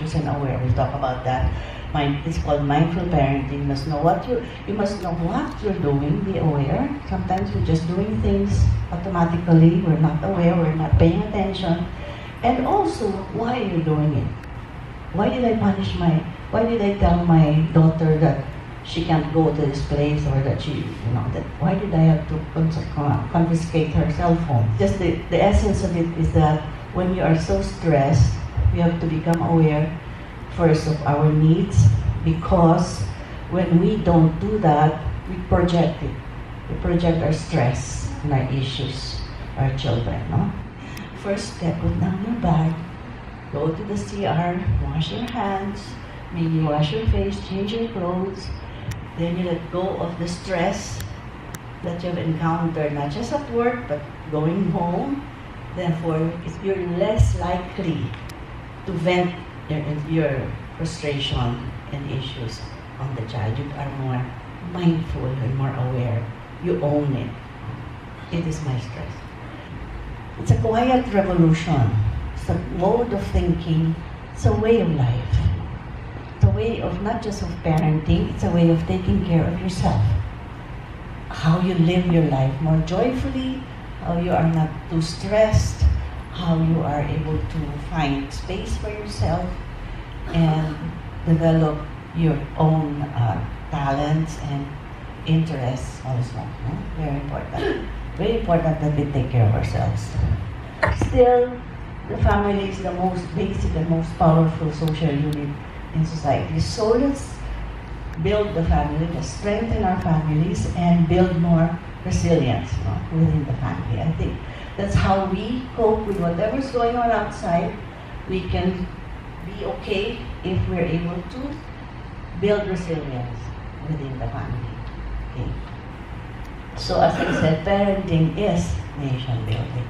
100% aware. We'll talk about that. It's called mindful parenting. You must know you must know what you're doing. Be aware. Sometimes we're just doing things automatically. We're not aware. We're not paying attention. And also, why you're doing it. Why did I tell my daughter that she can't go to this place, or that why did I have to confiscate her cell phone? Just the essence of it is that when you are so stressed, we have to become aware first of our needs, because when we don't do that, we project it. We project our stress and our issues, our children, no? First step, put down your bag, go to the CR, wash your hands, maybe wash your face, change your clothes. Then you let go of the stress that you've encountered, not just at work, but going home. Therefore, you're less likely to vent your frustration and issues on the child. You are more mindful and more aware. You own it. It is my stress. It's a quiet revolution. It's a mode of thinking. It's a way of life. It's a way of not just of parenting, it's a way of taking care of yourself. How you live your life more joyfully, how you are not too stressed, how you are able to find space for yourself and develop your own talents and interests also. No? Very important. Very important that we take care of ourselves. Still, the family is the most basic and most powerful social unit in society. So let's build the family, let's strengthen our families and build more resilience within the family. I think that's how we cope with whatever's going on outside. We can be okay if we're able to build resilience within the family. Okay. So as I said, parenting is nation building.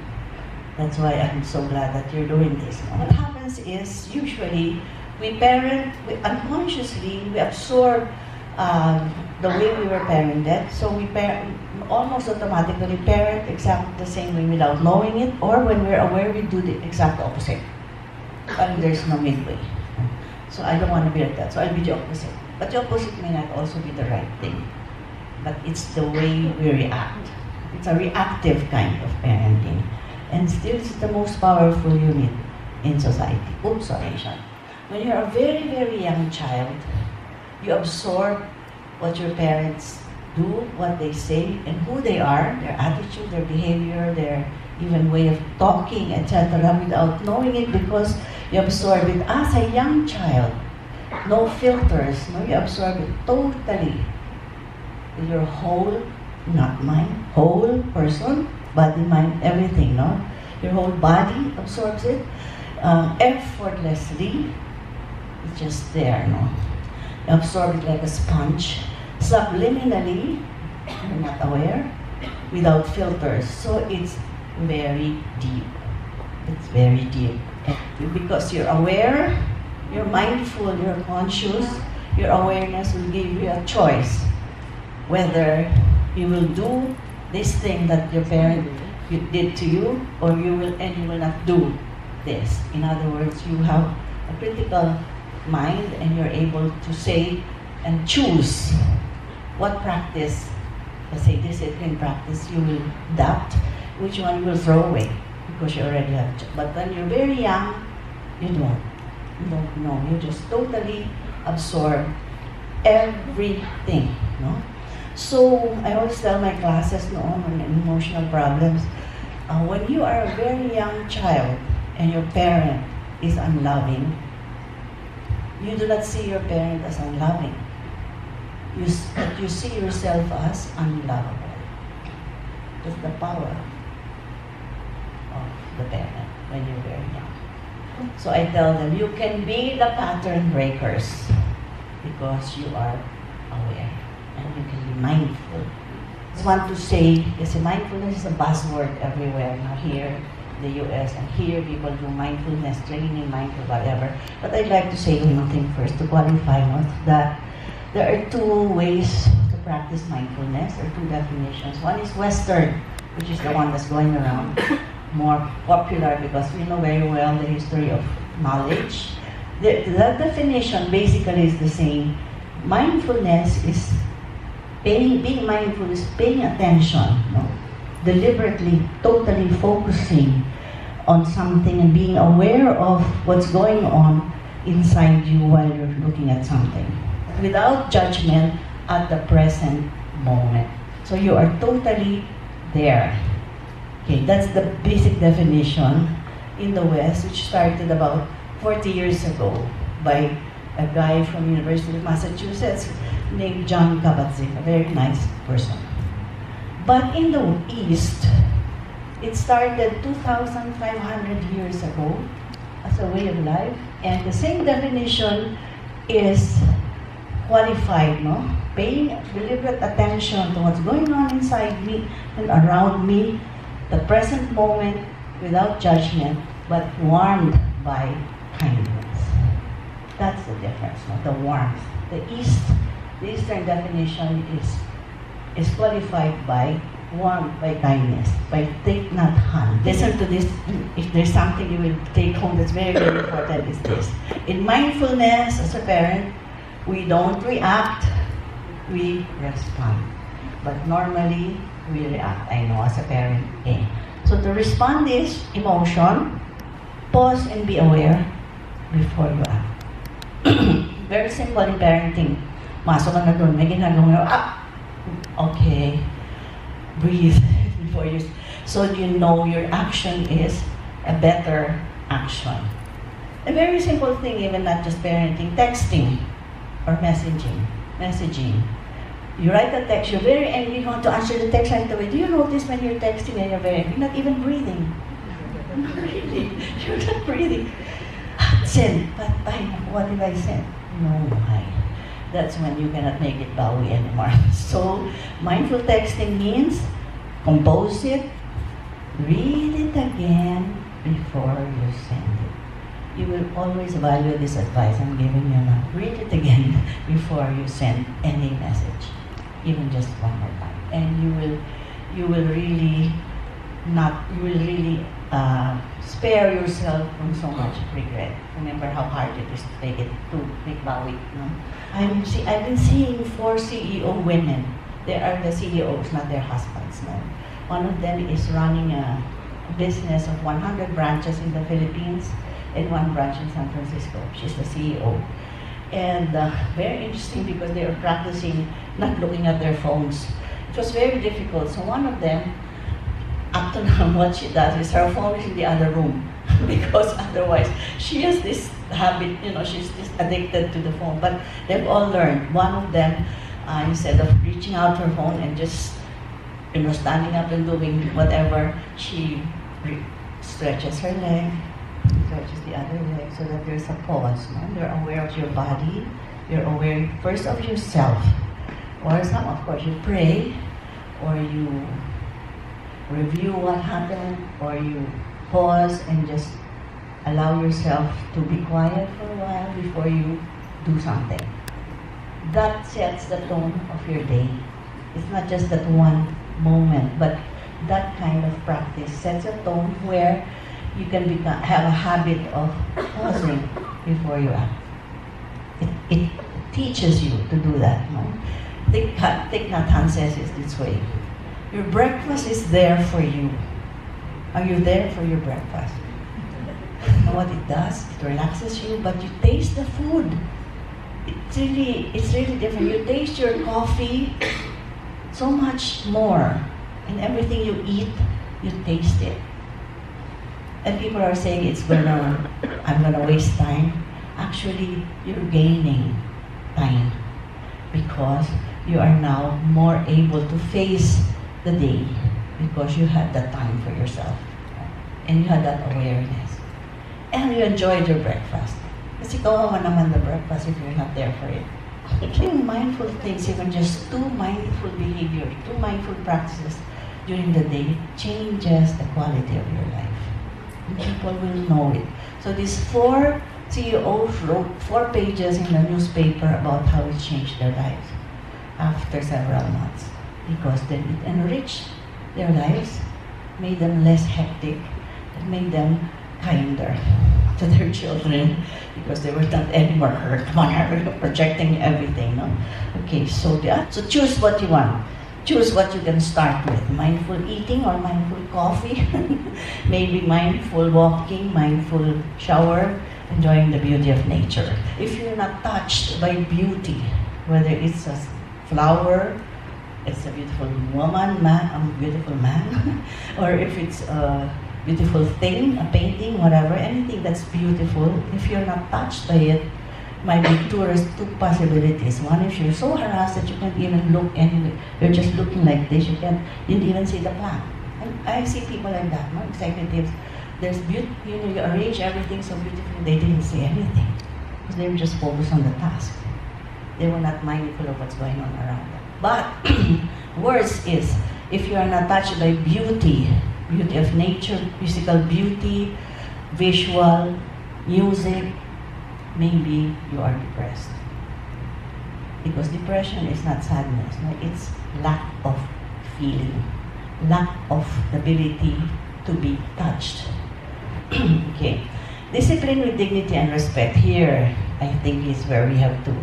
That's why I'm so glad that you're doing this. What happens is usually we parent, unconsciously we absorb the way we were parented. So we almost automatically parent exactly the same way without knowing it, or when we're aware, we do the exact opposite. And there's no midway. So I don't want to be like that. So I'll be the opposite. But the opposite may not also be the right thing. But it's the way we react. It's a reactive kind of parenting. And still, it's the most powerful unit in society. Oops, sorry, Sean. When you're a very, very young child, you absorb what your parents do, what they say, and who they are, their attitude, their behavior, their even way of talking, etc., without knowing it, because you absorb it as a young child. No filters, no, you absorb it totally. With your whole, not mind, whole person, body, mind, everything, no? Your whole body absorbs it effortlessly. It's just there, no? You absorb it like a sponge, subliminally, you're not aware, without filters. So it's very deep. It's very deep. And because you're aware, you're mindful, you're conscious, your awareness will give you a choice whether you will do this thing that your parent did to you, or you will not do this. In other words, you have a critical mind and you're able to say and choose what practice, let's say discipline practice, you will adopt, which one you will throw away, because you already have. But when you're very young, you don't know. You just totally absorb everything, no? So I always tell my classes on emotional problems, when you are a very young child and your parent is unloving, you do not see your parent as unloving. You see yourself as unlovable. That's the power of the parent when you're very young. So I tell them, you can be the pattern breakers because you are aware and you can be mindful. I just want to say, kasi mindfulness is a buzzword everywhere now here in the US, and here people do mindfulness training, mindful whatever. But I'd like to say one thing first to qualify that there are two ways to practice mindfulness, or two definitions. One is Western, which is the one that's going around, more popular because we know very well the history of knowledge, That definition basically is the same. Mindfulness is being mindful is paying attention, no? Deliberately, totally focusing on something and being aware of what's going on inside you while you're looking at something. Without judgment at the present moment. So you are totally there. Okay, that's the basic definition in the West, which started about 40 years ago by a guy from University of Massachusetts named John Kabat-Zinn, a very nice person. But in the East, it started 2,500 years ago as a way of life, and the same definition is qualified, no? Paying deliberate attention to what's going on inside me and around me, the present moment, without judgment, but warmed by kindness. That's the difference, no? The warmth. The Eastern definition is qualified by warmth, by kindness, by take not harm. Listen to this. If there's something you will take home that's very, very important, is this. In mindfulness, as a parent, we don't react, we respond. But normally, we react. I know as a parent. Okay. So to respond is emotion, pause and be aware before you act. Very simple in parenting. Masok ka na doon, may ginagawa okay, breathe before you, so you know your action is a better action. A very simple thing, even not just parenting, texting or messaging. You write a text, you're very angry, you want to answer the text right away. Do you notice when you're texting and you're very angry, you're not even breathing? Not really, you're not breathing. Send, but what did I send? No, that's when you cannot make it bawi anymore. So, mindful texting means compose it, read it again before you send it. You will always value this advice I'm giving you now. Read it again before you send any message, even just one more time. And you will really spare yourself from so much regret. Remember how hard it is to make bawi. No? I've been seeing 4 CEO women. They are the CEOs, not their husbands. No? One of them is running a business of 100 branches in the Philippines and 1 branch in San Francisco. She's the CEO. And very interesting because they are practicing not looking at their phones. It was very difficult. So one of them, up to now, what she does is her phone is in the other room because otherwise she has this habit, she's just addicted to the phone. But they've all learned. One of them, instead of reaching out her phone and just, standing up and doing whatever, she stretches her leg, stretches the other leg so that there's a pause. No? You're aware of your body. You're aware first of yourself. Or some, of course, you pray, or you review what happened, or you pause and just allow yourself to be quiet for a while before you do something. That sets the tone of your day. It's not just that one moment, but that kind of practice sets a tone where you can have a habit of pausing before you act. It teaches you to do that. No? Thich Nhat Hanh says it this way. Your breakfast is there for you. Are you there for your breakfast? And what it does, it relaxes you, but you taste the food. It's really different. You taste your coffee so much more. And everything you eat, you taste it. And people are saying I'm gonna waste time. Actually, you're gaining time because you are now more able to face the day because you had that time for yourself and you had that awareness and you enjoyed your breakfast. Kasi kawawa naman the breakfast if you're not there for it. Doing mindful things, even just 2 mindful behavior, 2 mindful practices during the day changes the quality of your life. And people will know it. So these 4 CEOs wrote 4 pages in the newspaper about how it changed their lives after several months. Because then it enriched their lives, made them less hectic, and made them kinder. to their children because they were not anymore hurt. Come on, you're projecting everything, no? Okay, so choose what you want. Choose what you can start with. Mindful eating or mindful coffee. Maybe mindful walking, mindful shower, enjoying the beauty of nature. If you're not touched by beauty, whether it's a flower, it's a beautiful woman, beautiful man, or if it's a beautiful thing, a painting, whatever, anything that's beautiful, if you're not touched by it, might be two possibilities. One, if you're so harassed that you can't even look anywhere, you're just looking like this, didn't even see the plant. And I see people like that, no? Executives, there's beauty, you arrange everything so beautifully, they didn't see anything. Because they were just focused on the task. They were not mindful of what's going on around them. But worse is, if you are not touched by beauty, beauty of nature, physical beauty, visual, music, maybe you are depressed. Because depression is not sadness, no? It's lack of feeling, lack of ability to be touched. Okay, discipline with dignity and respect. Here, I think is where we have to.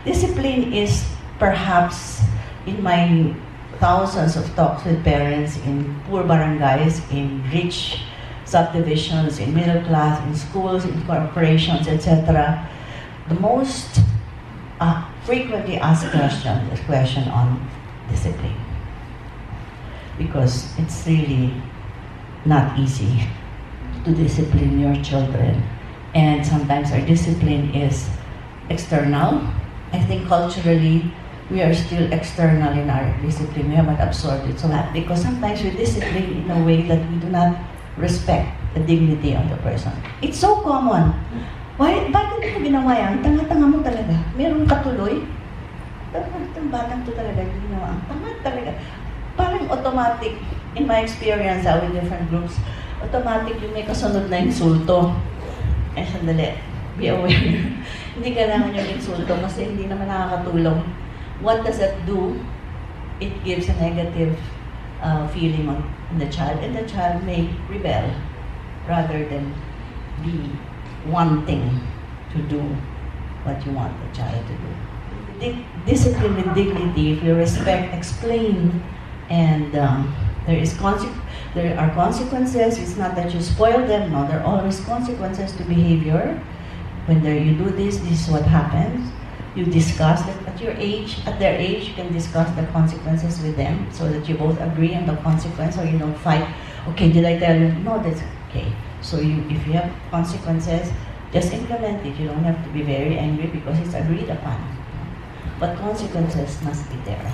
Discipline is perhaps in my thousands of talks with parents in poor barangays, in rich subdivisions, in middle class, in schools, in corporations, etc. The most frequently asked question is question on discipline. Because it's really not easy to discipline your children. And sometimes our discipline is external. I think culturally, we are still external in our discipline. We haven't absorbed it so much because sometimes we discipline in a way that we do not respect the dignity of the person. It's so common. Bakit ito ginawa yan? Tanga-tanga mo talaga. Meron katuloy. Itong batang to talaga ginawa. Tanga talaga. Parang automatic, in my experience with different groups, automatic yung may kasunod na insulto. Sandali. Be aware. Hindi kailangan yung insulto kasi hindi naman nakakatulong. What does that do? It gives a negative feeling on the child, and the child may rebel rather than be wanting to do what you want the child to do. Discipline with dignity, if you respect, explain, and there are consequences. It's not that you spoil them, no, there are always consequences to behavior. When you do this is what happens. You discuss that at their age, you can discuss the consequences with them so that you both agree on the consequence, or you don't fight. Okay, did I tell you? No, that's okay. So if you have consequences, just implement it. You don't have to be very angry because it's agreed upon. But consequences must be there.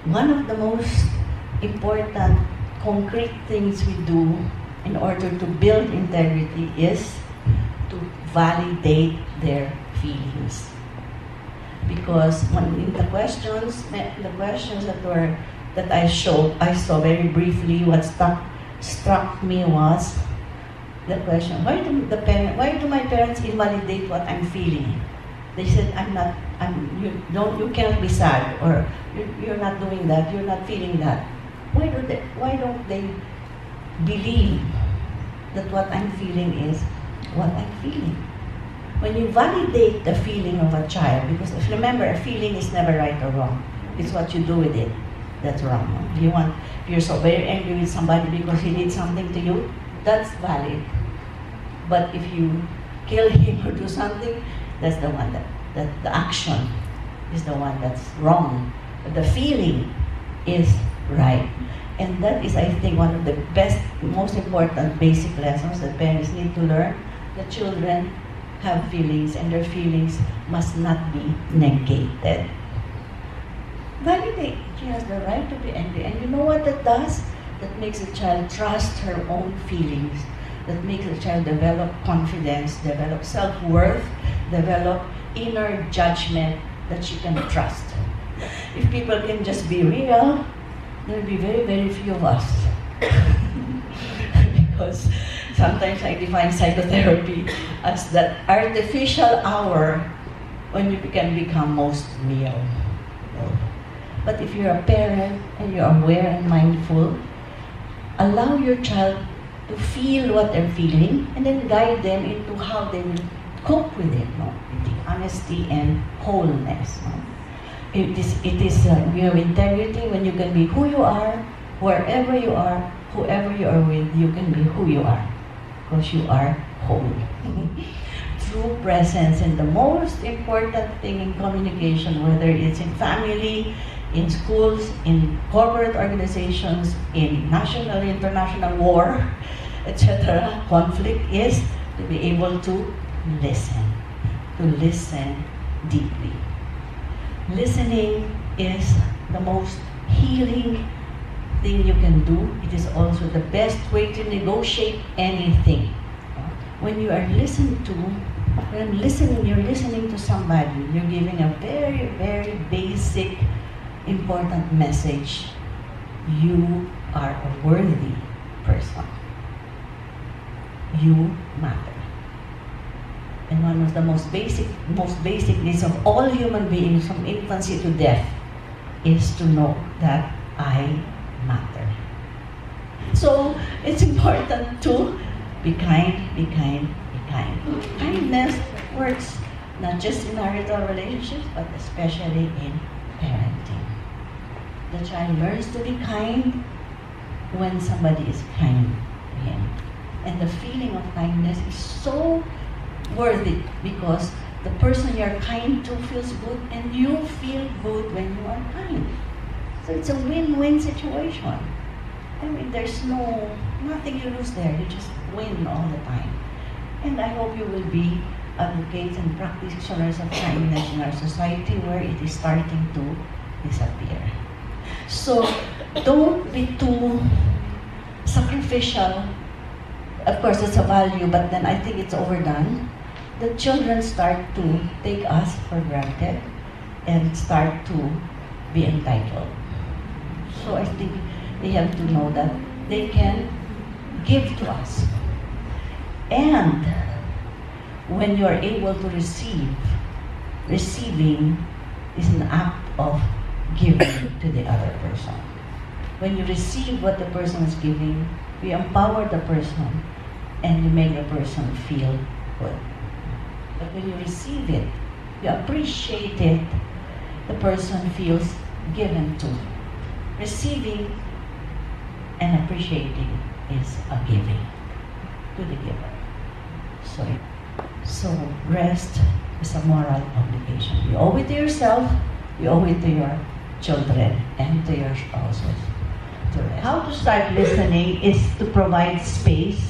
One of the most important concrete things we do in order to build integrity is to validate their feelings. Because in the questions that I saw very briefly, what struck me was the question: why do my parents invalidate what I'm feeling? They said, you can't be sad, or you're not doing that, you're not feeling that. Why don't they believe that what I'm feeling is what I'm feeling? When you validate the feeling of a child, because if you remember, a feeling is never right or wrong. It's what you do with it that's wrong. If you're so very angry with somebody because he did something to you, that's valid. But if you kill him or do something, that's the one that the action is the one that's wrong. But the feeling is right. And that is, I think, one of the best, most important basic lessons that parents need to learn. The children have feelings, and their feelings must not be negated. Validate. She has the right to be angry. And you know what that does? That makes a child trust her own feelings. That makes a child develop confidence, develop self-worth, develop inner judgment that she can trust. If people can just be real, there will be very, very few of us. Because sometimes I define psychotherapy as that artificial hour when you can become most real. But if you're a parent and you're aware and mindful, allow your child to feel what they're feeling, and then guide them into how they will cope with it, no? With the honesty and wholeness. No? It is you have integrity when you can be who you are, wherever you are, whoever you are with, you can be who you are, because you are whole. True presence, and the most important thing in communication, whether it's in family, in schools, in corporate organizations, in national, international war, etc., conflict, is to be able to listen deeply. Listening is the most healing thing you can do. It is also the best way to negotiate anything. When you are listened to, when you're listening to somebody, you're giving a very, very basic, important message. You are a worthy person. You matter. And one of the most basic needs of all human beings, from infancy to death, is to know that I matter. So it's important to be kind, be kind, be kind. Kindness works not just in marital relationships, but especially in parenting. The child learns to be kind when somebody is kind to him. And the feeling of kindness is so worth it, because the person you're kind to feels good, and you feel good when you are kind. So it's a win-win situation. I mean, there's nothing you lose there. You just win all the time. And I hope you will be advocates and practitioners of kindness in our society, where it is starting to disappear. So don't be too sacrificial. Of course, it's a value, but then I think it's overdone. The children start to take us for granted and start to be entitled. So I think they have to know that they can give to us. And when you are able to receive, receiving is an act of giving to the other person. When you receive what the person is giving, you empower the person and you make the person feel good. But when you receive it, you appreciate it, the person feels given to. Receiving and appreciating is a giving to the giver. So rest is a moral obligation. You owe it to yourself, you owe it to your children and to your spouses. How to start listening is to provide space,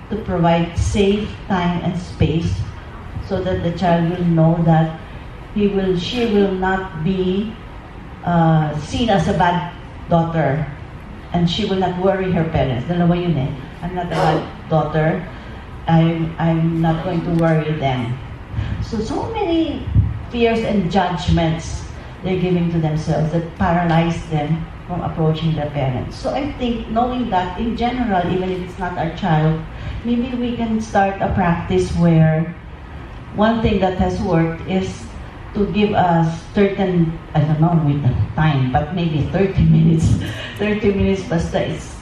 to provide safe time and space, so that the child will know that she will not be seen as a bad daughter, and she will not worry her parents. Dalawa yun eh. I'm not a bad daughter. I'm not going to worry them. So many fears and judgments they're giving to themselves that paralyze them from approaching their parents. So I think knowing that in general, even if it's not our child, maybe we can start a practice where one thing that has worked is to give us certain, I don't know with the time, but maybe 30 minutes. 30 minutes, but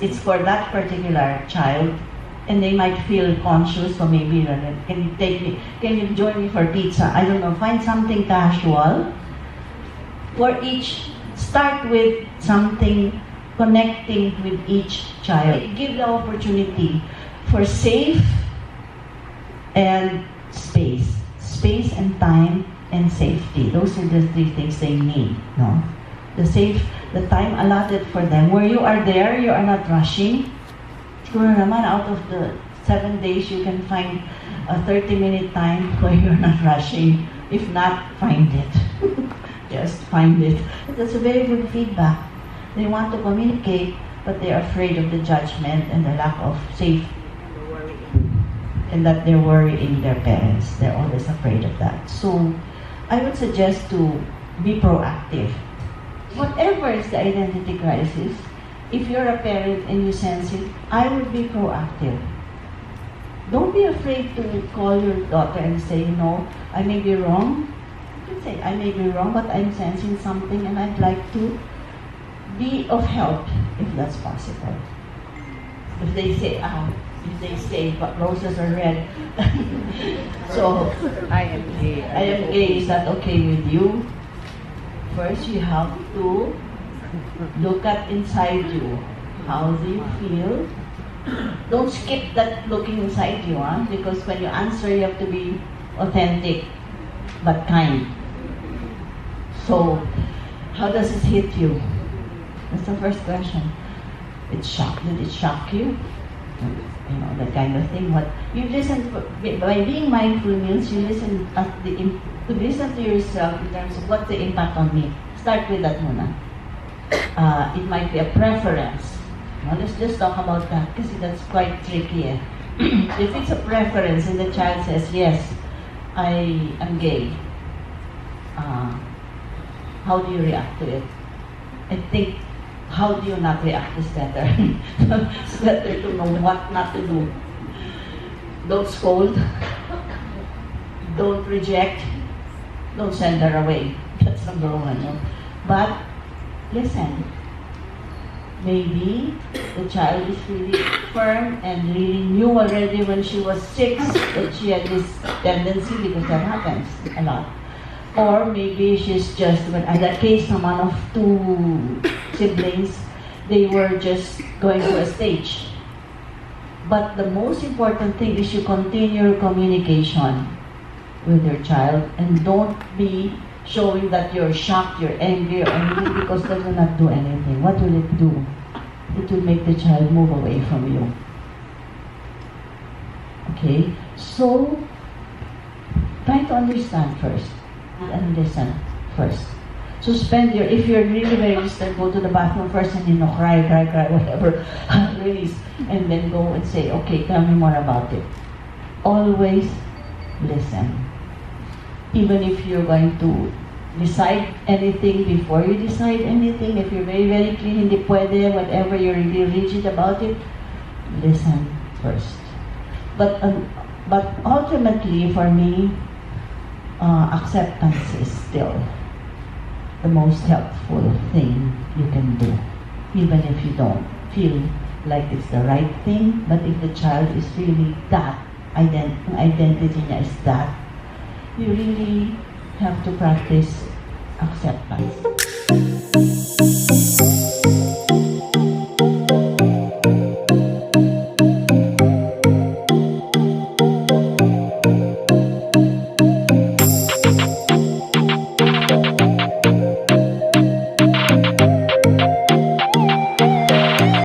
it's for that particular child, and they might feel conscious, so maybe, can you join me for pizza? I don't know, find something casual. For each, start with something connecting with each child. Give the opportunity for safe and space. Space and time and safety. Those are the three things they need. No? The time allotted for them. Where you are there, you are not rushing. Siguro naman, out of the 7 days, you can find a 30-minute time where you're not rushing. If not, find it. Just find it. That's a very good feedback. They want to communicate, but they're afraid of the judgment and the lack of safety. And that they're worrying their parents. They're always afraid of that. So I would suggest to be proactive. Whatever is the identity crisis, if you're a parent and you sense it, I would be proactive. Don't be afraid to call your daughter and say, I may be wrong. You can say, I may be wrong, but I'm sensing something and I'd like to be of help if that's possible. If they say, if they say but roses are red. So, I am gay. I am gay, is that okay with you? First, you have to look at inside you. How do you feel? Don't skip that looking inside you, huh? Because when you answer, you have to be authentic, but kind. So, how does it hit you? That's the first question. Did it shock you? You know, that kind of thing. What you listen, by being mindful means you listen to listen to yourself in terms of what's the impact on me. Start with that muna. It might be a preference. Now, let's just talk about that because that's quite tricky. Eh? If it's a preference and the child says, yes, I am gay, how do you react to it? I think, how do you not react is better. It's better to know what not to do. Don't scold. Don't reject. Don't send her away. That's number one. No? But listen. Maybe the child is really firm and really knew already when she was 6 that she had this tendency, because that happens a lot. Or maybe she's just, in that case, one of 2 siblings, they were just going through a stage. But the most important thing is you continue your communication with your child and don't be showing that you're shocked, you're angry or anything, because that will not do anything. What will it do? It will make the child move away from you. Okay? So, try to understand first and listen first. Suspend your, if you're really very distant, go to the bathroom first and cry, whatever, release, and then go and say, okay, tell me more about it. Always listen. Even if you're going to decide anything before you decide anything, if you're very, very clear, hindi pwede, whatever, you're really rigid about it, listen first. But ultimately, for me, acceptance is still the most helpful thing you can do, even if you don't feel like it's the right thing. But if the child is really that, identity niya is that, you really have to practice acceptance.